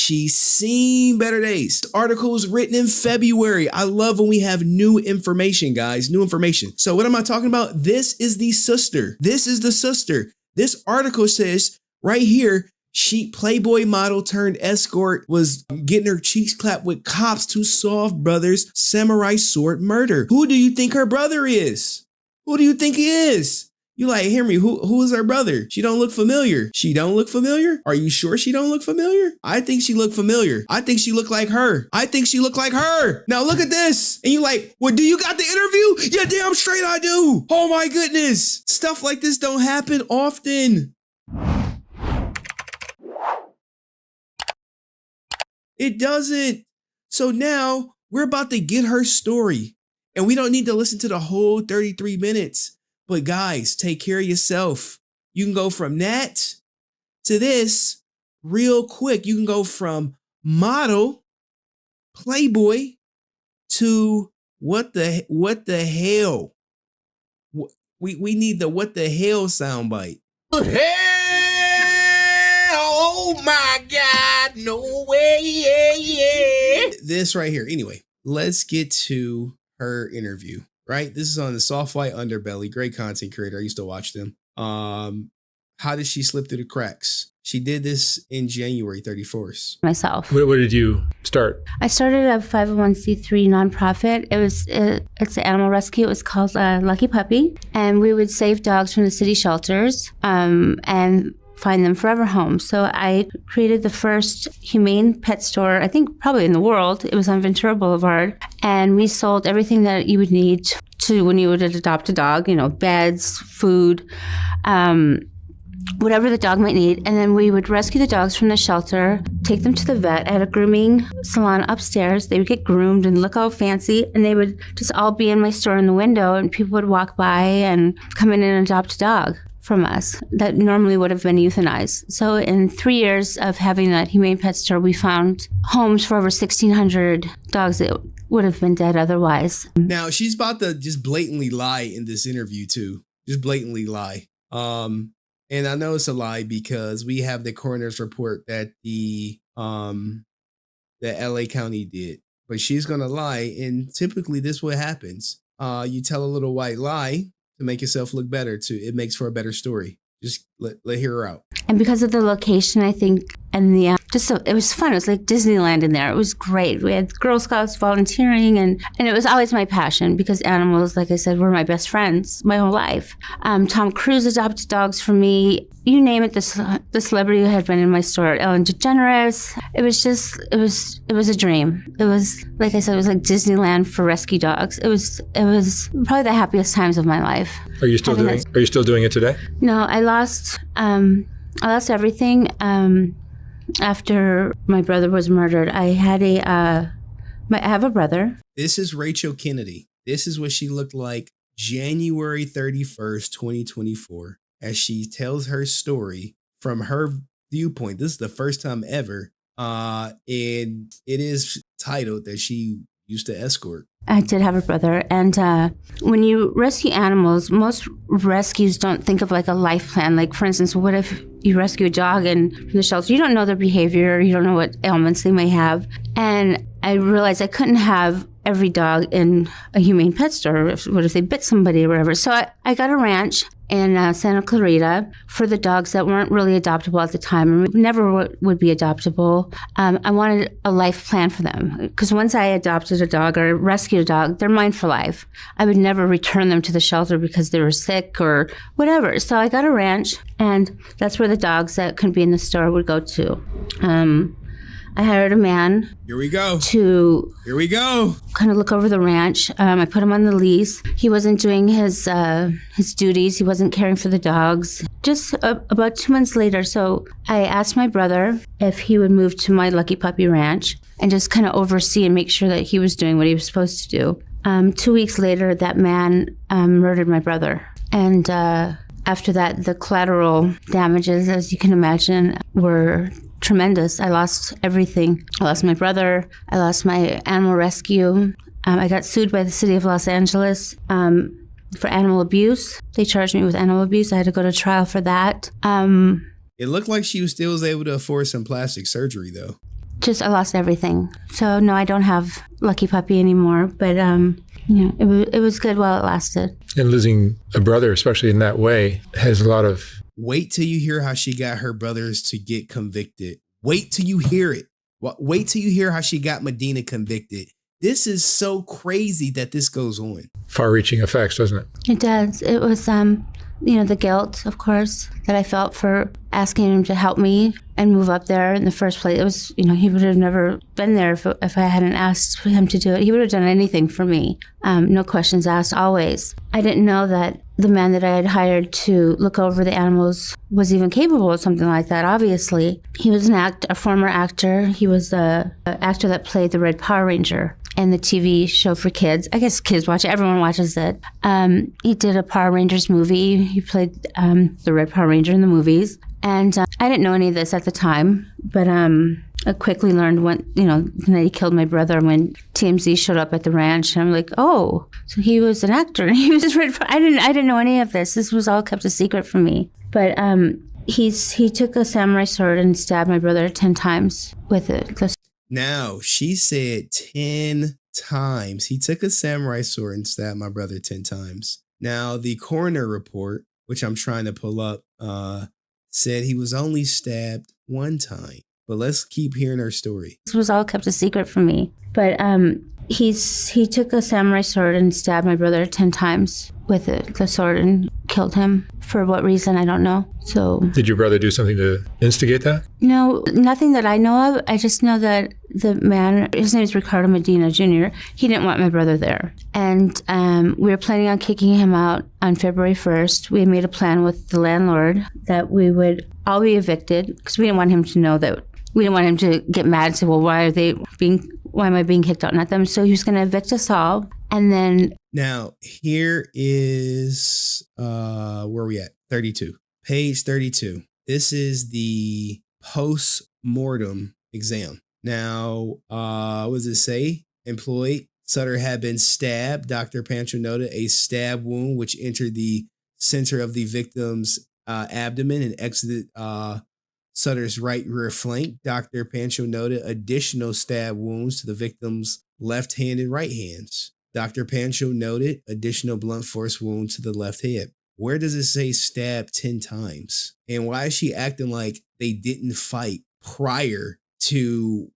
she's seen better days. This article was written in February. I love when we have new information, guys, new information. So what am I talking about? This is the sister. This is the sister. This article says right here, Playboy model turned escort was getting her cheeks clapped with cops to solve brother's samurai sword murder. Who do you think her brother is? Who do you think he is? You like, Henry, who is her brother? She don't look familiar. She don't look familiar? Are you sure she don't look familiar? I think she look familiar. I think she look like her. I think she look like her. Now look at this. And you like, well, do you got the interview? Yeah, damn straight I do. Oh my goodness. Stuff like this don't happen often. It doesn't. So now we're about to get her story and we don't need to listen to the whole 33 minutes. But guys, take care of yourself. You can go from that to this real quick. You can go from model, Playboy to what the hell? We need the what the hell soundbite. Oh my God, no way, yeah. This right here. Anyway, let's get to her interview, right? This is on the Soft White Underbelly. Great content creator. I used to watch them. How did she slip through the cracks? She did this in January 31st. Myself. What did you start? I started a 501c3 nonprofit. It's an animal rescue. It was called Lucky Puppy. And we would save dogs from the city shelters and find them forever homes. So I created the first humane pet store, I think probably in the world. It was on Ventura Boulevard. And we sold everything that you would need to when you would adopt a dog, beds, food, whatever the dog might need. And then we would rescue the dogs from the shelter, take them to the vet at a grooming salon upstairs. They would get groomed and look all fancy. And they would just all be in my store in the window. And people would walk by and come in and adopt a dog from us that normally would have been euthanized. So in 3 years of having that humane pet store, we found homes for over 1,600 dogs that would have been dead otherwise. Now she's about to just blatantly lie in this interview too. Just blatantly lie. And I know it's a lie because we have the coroner's report that the LA County did. But she's gonna lie, and typically this is what happens. You tell a little white lie to make yourself look better too. It makes for a better story. Just let hear her out. And because of the location, I think, and the it was fun. It was like Disneyland in there. It was great. We had Girl Scouts volunteering, and it was always my passion because animals, like I said, were my best friends my whole life. Tom Cruise adopted dogs for me. You name it, the celebrity had been in my store. Ellen DeGeneres. It was a dream. It was, like I said, it was like Disneyland for rescue dogs. It was probably the happiest times of my life. Are you still doing it today? No, I lost everything. After my brother was murdered, I have a brother. This is Rachel Kennedy. This is what she looked like January 31st, 2024, as she tells her story from her viewpoint. This is the first time ever. And it is titled that she used to escort. I did have a brother. And when you rescue animals, most rescues don't think of like a life plan. Like, for instance, what if you rescue a dog and from the shelter, you don't know their behavior, you don't know what ailments they may have. And I realized I couldn't have every dog in a humane pet store. What if they bit somebody or whatever? So I got a ranch in Santa Clarita for the dogs that weren't really adoptable at the time and never would be adoptable. I wanted a life plan for them because once I adopted a dog or rescued a dog, they're mine for life. I would never return them to the shelter because they were sick or whatever. So I got a ranch, and that's where the dogs that couldn't be in the store would go to. I hired a man. Here we go. Here we go. Kind of look over the ranch. I put him on the lease. He wasn't doing his duties. He wasn't caring for the dogs. Just about 2 months later, so I asked my brother if he would move to my Lucky Puppy Ranch and just kind of oversee and make sure that he was doing what he was supposed to do. 2 weeks later, that man murdered my brother. And after that, the collateral damages, as you can imagine, were tremendous. I lost everything. I lost my brother. I lost my animal rescue. I got sued by the city of Los Angeles for animal abuse. They charged me with animal abuse. I had to go to trial for that. It looked like she still was able to afford some plastic surgery, though. just I lost everything. So no, I don't have Lucky Puppy anymore. But it was good while it lasted. And losing a brother, especially in that way, has a lot of... Wait till you hear how she got her brothers to get convicted. Wait till you hear it. Wait till you hear how she got Medina convicted. This is so crazy that this goes on. Far-reaching effects, doesn't it? It does. It was, the guilt, of course, that I felt for asking him to help me and move up there in the first place. It was, he would have never been there if I hadn't asked for him to do it. He would have done anything for me. No questions asked, always. I didn't know that the man that I had hired to look over the animals was even capable of something like that, obviously. He was a former actor. He was the actor that played the Red Power Ranger in the TV show for kids. I guess kids watch it. Everyone watches it. He did a Power Rangers movie. He played the Red Power Ranger in the movies. And I didn't know any of this at the time, but I quickly learned that he killed my brother when TMZ showed up at the ranch. And I'm like, oh, so he was an actor. He was I didn't know any of this. This was all kept a secret from me. But he took a samurai sword and stabbed my brother 10 times with it. Now, she said 10 times. He took a samurai sword and stabbed my brother 10 times. Now, the coroner report, which I'm trying to pull up, said he was only stabbed 1 time. But let's keep hearing her story. This was all kept a secret from me. But he took a samurai sword and stabbed my brother 10 times with the sword and killed him. For what reason, I don't know. So, did your brother do something to instigate that? No, nothing that I know of. I just know that the man, his name is Ricardo Medina Jr., he didn't want my brother there. And we were planning on kicking him out on February 1st. We made a plan with the landlord that we would all be evicted because we didn't want him to know that. We didn't want him to get mad and say, well, why am I being kicked out, not them? So he was going to evict us all. And then... Now, here is, where are we at? 32. Page 32. This is the post-mortem exam. Now, what does it say? Employed. Sutter had been stabbed. Dr. Pancho noted a stab wound which entered the center of the victim's abdomen and exited Sutter's right rear flank. Dr. Pancho noted additional stab wounds to the victim's left hand and right hands. Dr. Pancho noted additional blunt force wound to the left hip. Where does it say stab 10 times? And why is she acting like they didn't fight prior to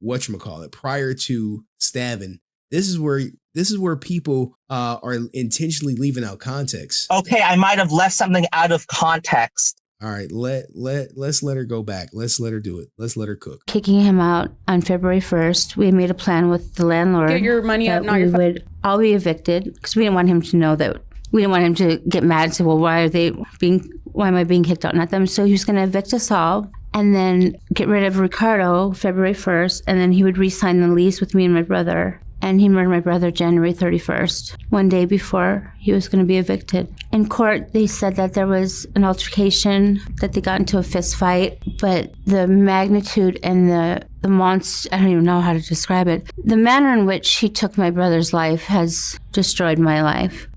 prior to stabbing? This is where people are intentionally leaving out context. Okay, I might have left something out of context. All right, let's let her go back. Let's let her do it. Let's let her cook. Kicking him out on February 1st, we made a plan with the landlord. Get your money up, not we your would all be evicted because we didn't want him to know that. We didn't want him to get mad and say, well, why am I being kicked out, not them? So he was going to evict us all and then get rid of Ricardo February 1st, and then he would re-sign the lease with me and my brother. And he murdered my brother January 31st, one day before he was going to be evicted. In court, they said that there was an altercation, that they got into a fist fight, but the magnitude and the monster, I don't even know how to describe it. The manner in which he took my brother's life has destroyed my life.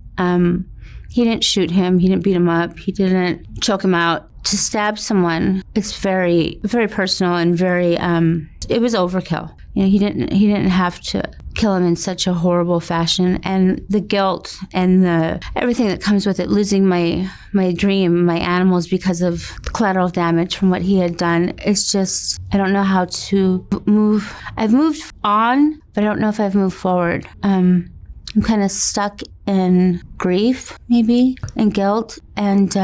He didn't shoot him. He didn't beat him up. He didn't choke him out. To stab someone, it's very, very personal and very, it was overkill. He didn't have to kill him in such a horrible fashion, and the guilt and everything that comes with it, losing my dream, my animals because of collateral damage from what he had done. It's just, I don't know how to move. I've moved on, but I don't know if I've moved forward. I'm kind of stuck in grief, maybe, and guilt, and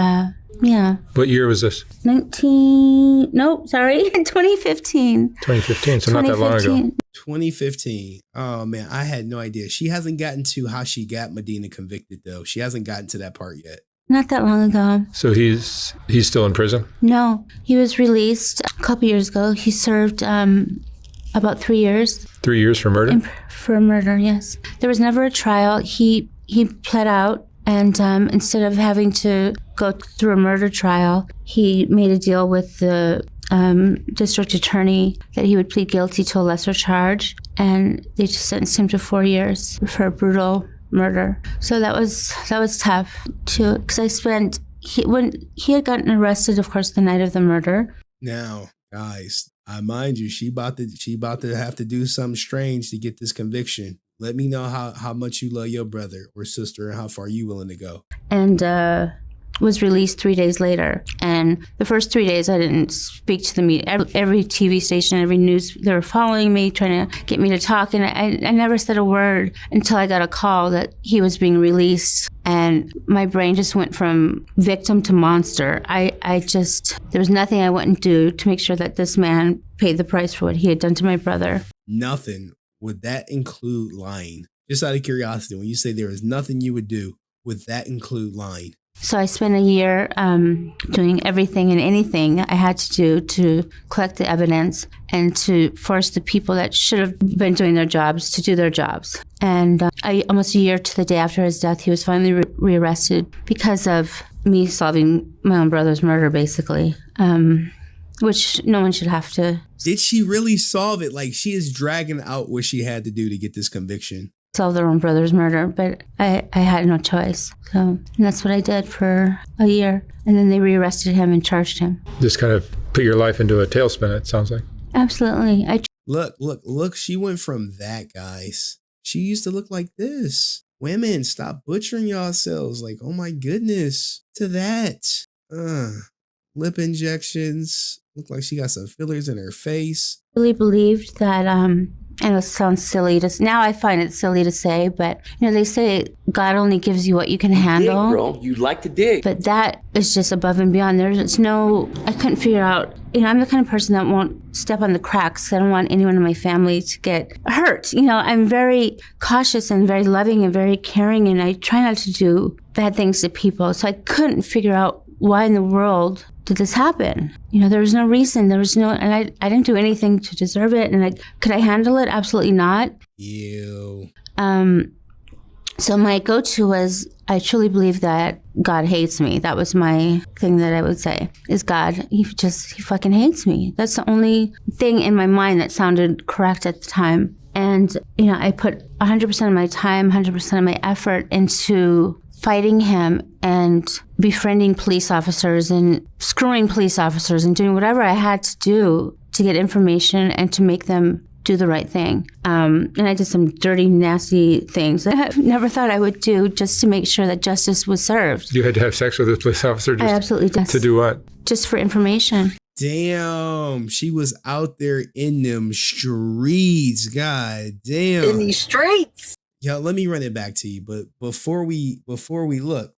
yeah. What year was this? 2015. 2015, so not that long ago. 2015. Oh, man, I had no idea. She hasn't gotten to how she got Medina convicted, though. She hasn't gotten to that part yet. Not that long ago. So he's still in prison? No, he was released a couple years ago. He served about 3 years. 3 years for murder? For murder, yes. There was never a trial. He pled out. And instead of having to go through a murder trial, he made a deal with the district attorney that he would plead guilty to a lesser charge. And they just sentenced him to 4 years for a brutal murder. So that was tough too, because when he had gotten arrested, of course, the night of the murder. Now, guys, I mind you, she about to have to do something strange to get this conviction. Let me know how much you love your brother or sister and how far you willing to go. And was released 3 days later. And the first 3 days I didn't speak to the media. Every TV station, every news, they were following me, trying to get me to talk. And I never said a word until I got a call that he was being released. And my brain just went from victim to monster. There was nothing I wouldn't do to make sure that this man paid the price for what he had done to my brother. Nothing. Would that include lying? Just out of curiosity, when you say there is nothing you would do, would that include lying? So I spent a year doing everything and anything I had to do to collect the evidence and to force the people that should have been doing their jobs to do their jobs. And almost a year to the day after his death, he was finally rearrested because of me solving my own brother's murder, basically, which no one should have to. Did she really solve it? Like, she is dragging out what she had to do to get this conviction. Solve their own brother's murder, but I had no choice. So and that's what I did for a year. And then they rearrested him and charged him. Just kind of put your life into a tailspin, it sounds like. Absolutely. Look, she went from that, guys. She used to look like this. Women, stop butchering yourselves. Like, oh my goodness, to that. Lip injections. Look like she got some fillers in her face. I really believed that, and it sounds silly now I find it silly to say, but they say God only gives you what you can handle. Dig, bro. You like to dig. But that is just above and beyond. I couldn't figure out, I'm the kind of person that won't step on the cracks. I don't want anyone in my family to get hurt. I'm very cautious and very loving and very caring, and I try not to do bad things to people. So I couldn't figure out why in the world did this happen? There was no reason. And I didn't do anything to deserve it. And could I handle it? Absolutely not. Ew. So my go-to was, I truly believe that God hates me. That was my thing that I would say, is God, he fucking hates me. That's the only thing in my mind that sounded correct at the time. And, I put 100% of my time, 100% of my effort into fighting him and befriending police officers and screwing police officers and doing whatever I had to do to get information and to make them do the right thing. And I did some dirty, nasty things that I never thought I would do just to make sure that justice was served. You had to have sex with this police officer I absolutely did. To do what? Just for information. Damn, she was out there in them streets. God damn. In these streets. Yo, let me run it back to you. But before we look,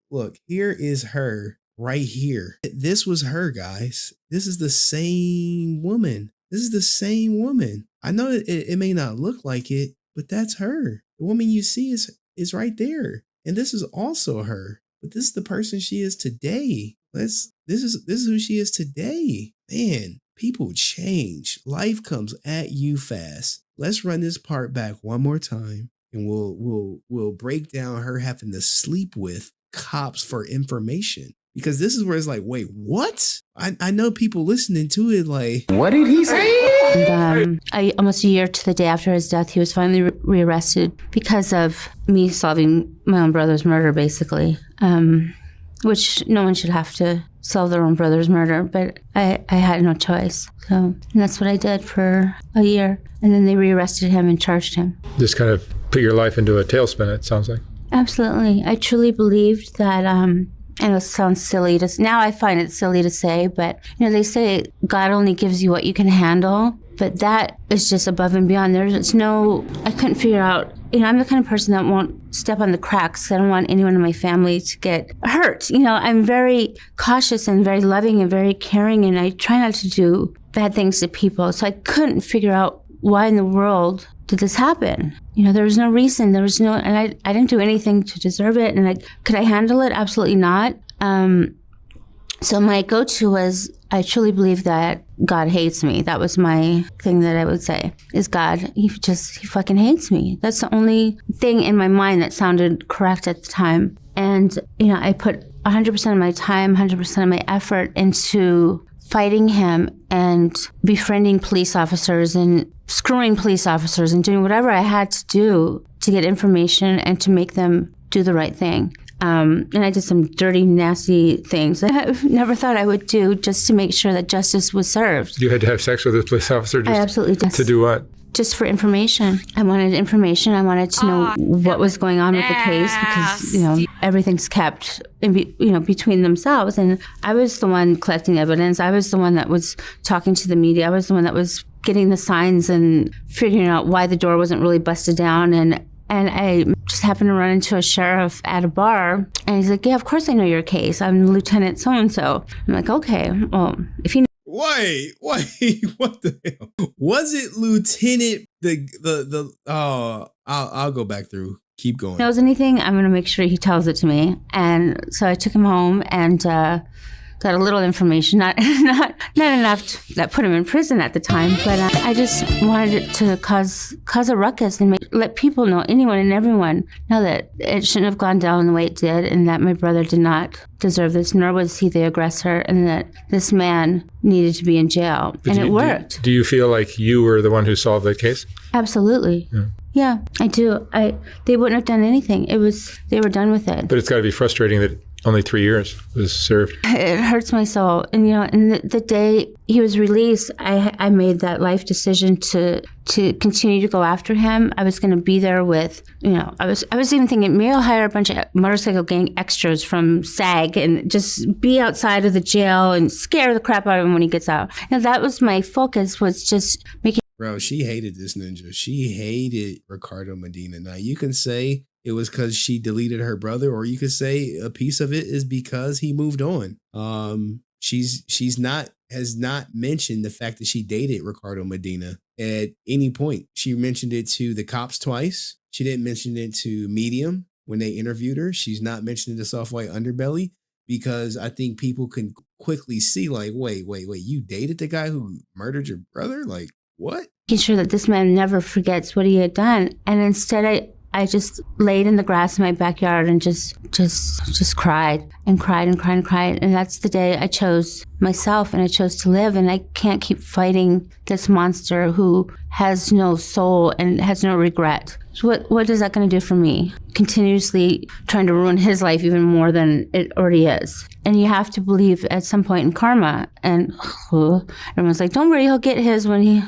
here is her right here. This was her, guys. This is the same woman. I know it may not look like it, but that's her. The woman you see is right there. And this is also her. But this is the person she is today. This is who she is today. Man, people change. Life comes at you fast. Let's run this part back one more time. And we'll break down her having to sleep with cops for information. Because this is where it's like, wait, what? I know people listening to it like, what did he say? And almost a year to the day after his death, he was finally rearrested because of me solving my own brother's murder, basically, which no one should have to solve their own brother's murder. But I had no choice. So and that's what I did for a year. And then they rearrested him and charged him. Just kind of put your life into a tailspin, it sounds like. Absolutely. I truly believed that, and it sounds silly now I find it silly to say, but they say God only gives you what you can handle, but that is just above and beyond. I couldn't figure out, I'm the kind of person that won't step on the cracks. I don't want anyone in my family to get hurt. I'm very cautious and very loving and very caring, and I try not to do bad things to people. So I couldn't figure out why in the world did this happen? There was no reason. And I didn't do anything to deserve it. And could I handle it? Absolutely not. So my go-to was, I truly believe that God hates me. That was my thing that I would say, is God, he fucking hates me. That's the only thing in my mind that sounded correct at the time. And, I put 100% of my time, 100% of my effort into fighting him and befriending police officers and screwing police officers and doing whatever I had to do to get information and to make them do the right thing. And I did some dirty, nasty things that I never thought I would do just to make sure that justice was served. You had to have sex with this police officer I absolutely did. To do what? Just for information. I wanted information. I wanted to know what was going on with the case because, everything's kept between themselves. And I was the one collecting evidence. I was the one that was talking to the media. I was the one that was getting the signs and figuring out why the door wasn't really busted down. And I just happened to run into a sheriff at a bar, and he's like, yeah, of course I know your case. I'm Lieutenant so-and-so. I'm like, okay, well, if you know. Wait, what the hell? Was it Lieutenant I'll go back through. Keep going. Knows anything, I'm going to make sure he tells it to me. And so I took him home and got a little information, not enough that put him in prison at the time, but I just wanted it to cause a ruckus and let people know, anyone and everyone know that it shouldn't have gone down the way it did, and that my brother did not deserve this, nor was he the aggressor, and that this man needed to be in jail. But it worked. Do you feel like you were the one who solved that case? Absolutely. Yeah, I do. They wouldn't have done anything. They were done with it. But it's got to be frustrating that only 3 years was served. It hurts my soul. And, and the day he was released, I made that life decision to continue to go after him. I was going to be there with, I was even thinking, maybe I'll hire a bunch of motorcycle gang extras from SAG and just be outside of the jail and scare the crap out of him when he gets out. And that was my focus, was just making. Bro, she hated this ninja. She hated Ricardo Medina. Now, you can say it was because she deleted her brother, or you could say a piece of it is because he moved on. Has not mentioned the fact that she dated Ricardo Medina at any point. She mentioned it to the cops twice. She didn't mention it to Medium when they interviewed her. She's not mentioned the soft white underbelly, because I think people can quickly see, like, wait, you dated the guy who murdered your brother? Like, what? Making sure that this man never forgets what he had done. And instead I just laid in the grass in my backyard and just cried and cried and cried and cried. And that's the day I chose myself and I chose to live. And I can't keep fighting this monster who has no soul and has no regret. So what is that going to do for me? Continuously trying to ruin his life even more than it already is. And you have to believe at some point in karma. And everyone's like, don't worry, he'll get his when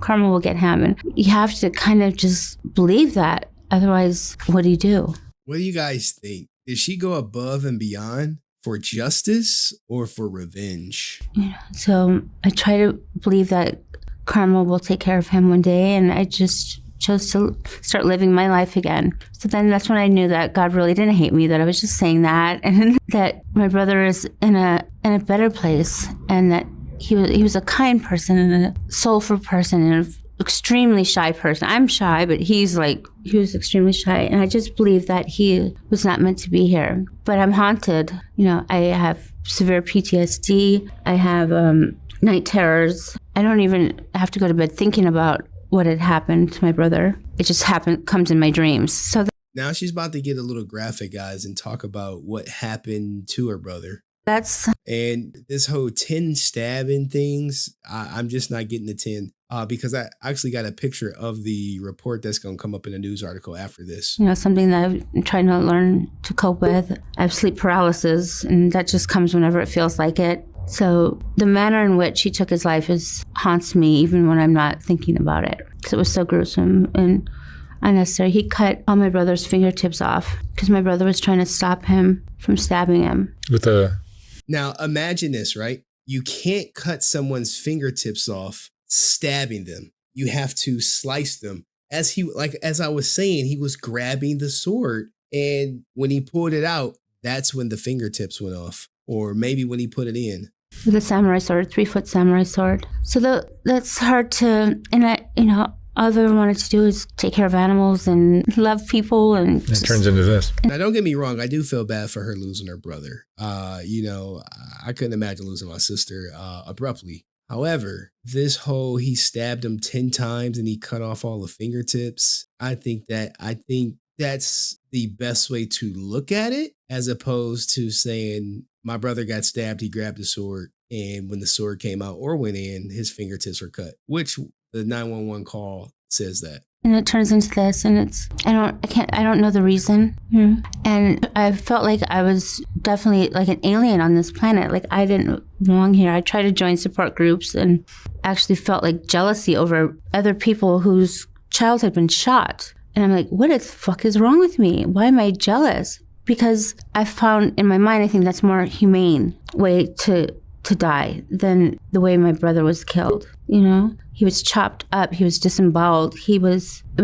karma will get him. And you have to kind of just believe that. Otherwise, what do you do? What do you guys think? Did she go above and beyond for justice or for revenge? So I try to believe that karma will take care of him one day, and I just chose to start living my life again. So then that's when I knew that God really didn't hate me, that I was just saying that, and that my brother is in a better place, and that he was a kind person and a soulful person and an extremely shy person. I'm shy, but he was extremely shy, and I just believe that he was not meant to be here. But I'm haunted. I have severe PTSD. I have night terrors. I don't even have to go to bed thinking about what had happened to my brother. It just comes in my dreams. So now she's about to get a little graphic, guys, and talk about what happened to her brother. And this whole 10 stabbing things, I'm just not getting the 10 because I actually got a picture of the report that's going to come up in a news article after this. Something that I'm trying to learn to cope with. I have sleep paralysis, and that just comes whenever it feels like it. So the manner in which he took his life haunts me even when I'm not thinking about it, because it was so gruesome and unnecessary. He cut all my brother's fingertips off because my brother was trying to stop him from stabbing him. Now imagine this, right? You can't cut someone's fingertips off stabbing them. You have to slice them. As I was saying, he was grabbing the sword, and when he pulled it out, that's when the fingertips went off, or maybe when he put it in. The samurai sword, 3-foot samurai sword. So that's hard to, and all I've ever wanted to do is take care of animals and love people. And it turns into this. Now, don't get me wrong. I do feel bad for her losing her brother. I couldn't imagine losing my sister abruptly. However, this whole he stabbed him 10 times and he cut off all the fingertips. I think that's the best way to look at it, as opposed to saying my brother got stabbed, he grabbed the sword, and when the sword came out or went in, his fingertips were cut, which the 911 call says that. And it turns into this, and I don't know the reason. And I felt like I was definitely like an alien on this planet. Like I didn't belong here. I tried to join support groups and actually felt like jealousy over other people whose child had been shot. And I'm like, what the fuck is wrong with me? Why am I jealous? Because I found in my mind, I think that's more humane way to die than the way my brother was killed. You know, he was chopped up. He was disemboweled. He was the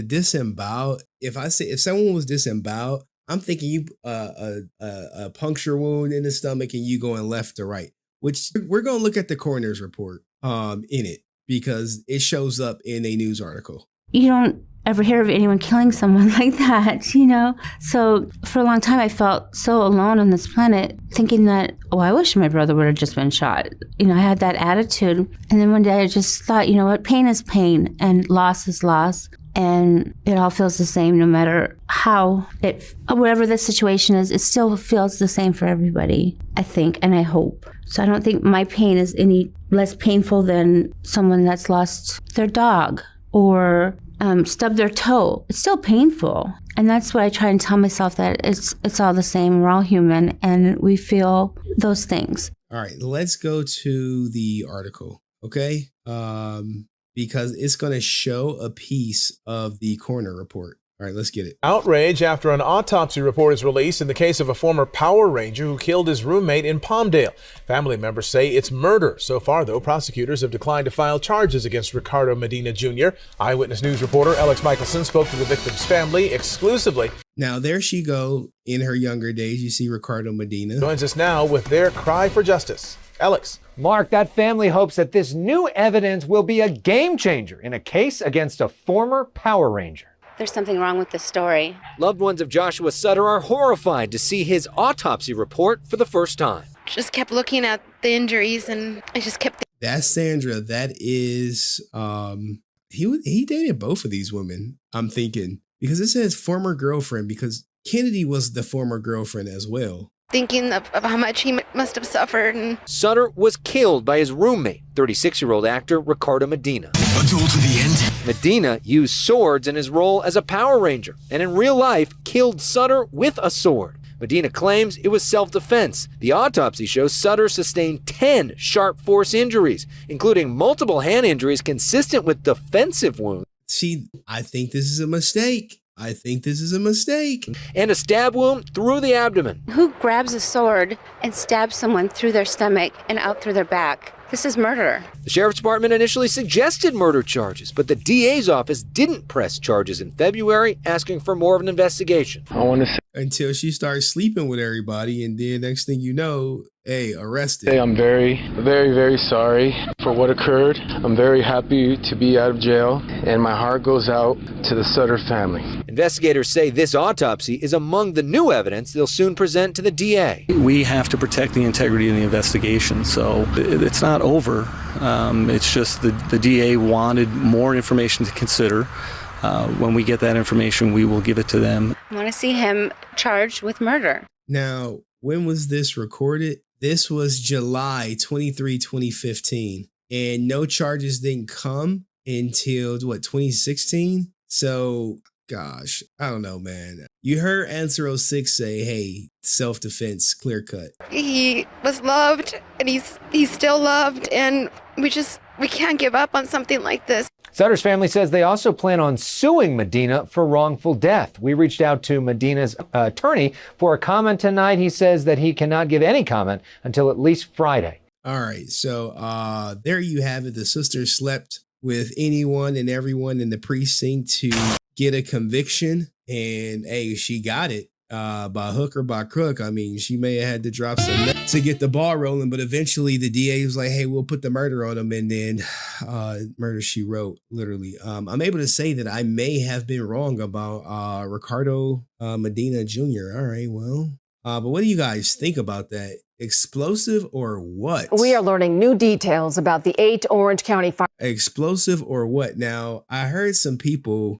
disemboweled. If someone was disemboweled, I'm thinking you a puncture wound in the stomach and you going left to right, which we're going to look at the coroner's report in it because it shows up in a news article. You don't ever hear of anyone killing someone like that, you know? So for a long time, I felt so alone on this planet, thinking that, oh, I wish my brother would have just been shot. You know, I had that attitude. And then one day I just thought, you know what, pain is pain and loss is loss. And it all feels the same no matter whatever the situation is, it still feels the same for everybody, I think, and I hope. So I don't think my pain is any less painful than someone that's lost their dog or stubbed their toe. It's still painful. And that's what I try and tell myself, that it's all the same. We're all human and we feel those things. All right, let's go to the article, okay? Because it's going to show a piece of the coroner report. All right, let's get it. Outrage after an autopsy report is released in the case of a former Power Ranger who killed his roommate in Palmdale. Family members say it's murder. So far, though, prosecutors have declined to file charges against Ricardo Medina Jr. Eyewitness News reporter Alex Michelson spoke to the victim's family exclusively. Now, there she go. In her younger days, you see Ricardo Medina. Joins us now with their cry for justice. Alex. Mark, that family hopes that this new evidence will be a game changer in a case against a former Power Ranger. There's something wrong with this story. Loved ones of Joshua Sutter are horrified to see his autopsy report for the first time. Just kept looking at the injuries and I just kept thinking. That's Sandra. That is, he dated both of these women, I'm thinking, because it says former girlfriend, because Kennedy was the former girlfriend as well. Thinking of how much he must have suffered. And Sutter was killed by his roommate, 36-year-old actor Ricardo Medina. A duel to the end. Medina used swords in his role as a Power Ranger, and in real life killed Sutter with a sword. Medina claims it was self-defense. The autopsy shows Sutter sustained 10 sharp force injuries, including multiple hand injuries consistent with defensive wounds. See, I think this is a mistake. And a stab wound through the abdomen. Who grabs a sword and stabs someone through their stomach and out through their back? This is murder. The sheriff's department initially suggested murder charges, but the DA's office didn't press charges in February, asking for more of an investigation. Until she starts sleeping with everybody, and then next thing you know, hey, arrested. Hey, I'm very, very, very sorry for what occurred. I'm very happy to be out of jail, and my heart goes out to the Sutter family. Investigators say this autopsy is among the new evidence they'll soon present to the DA. We have to protect the integrity of the investigation, so it's not over. It's just the DA wanted more information to consider. When we get that information, we will give it to them. I want to see him charged with murder. Now, when was this recorded? This was July 23, 2015. And no charges didn't come until, 2016? So, gosh, I don't know, man. You heard Answer 06 say, hey, self-defense, clear cut. he was loved and he's still loved, and we can't give up on something like this. Sutter's family says they also plan on suing Medina for wrongful death. We reached out to Medina's attorney for a comment tonight. He says that he cannot give any comment until at least Friday. All right, so there you have it. The sister slept with anyone and everyone in the precinct to get a conviction, and hey, she got it by hook or by crook. I mean, she may have had to drop some to get the ball rolling, but eventually the DA was like, hey, we'll put the murder on him, and then murder she wrote, literally. I'm able to say that I may have been wrong about Ricardo Medina Jr. All right, well, but what do you guys think about that? Explosive or what? We are learning new details about the 8 Orange County fire. Explosive or what? Now, I heard some people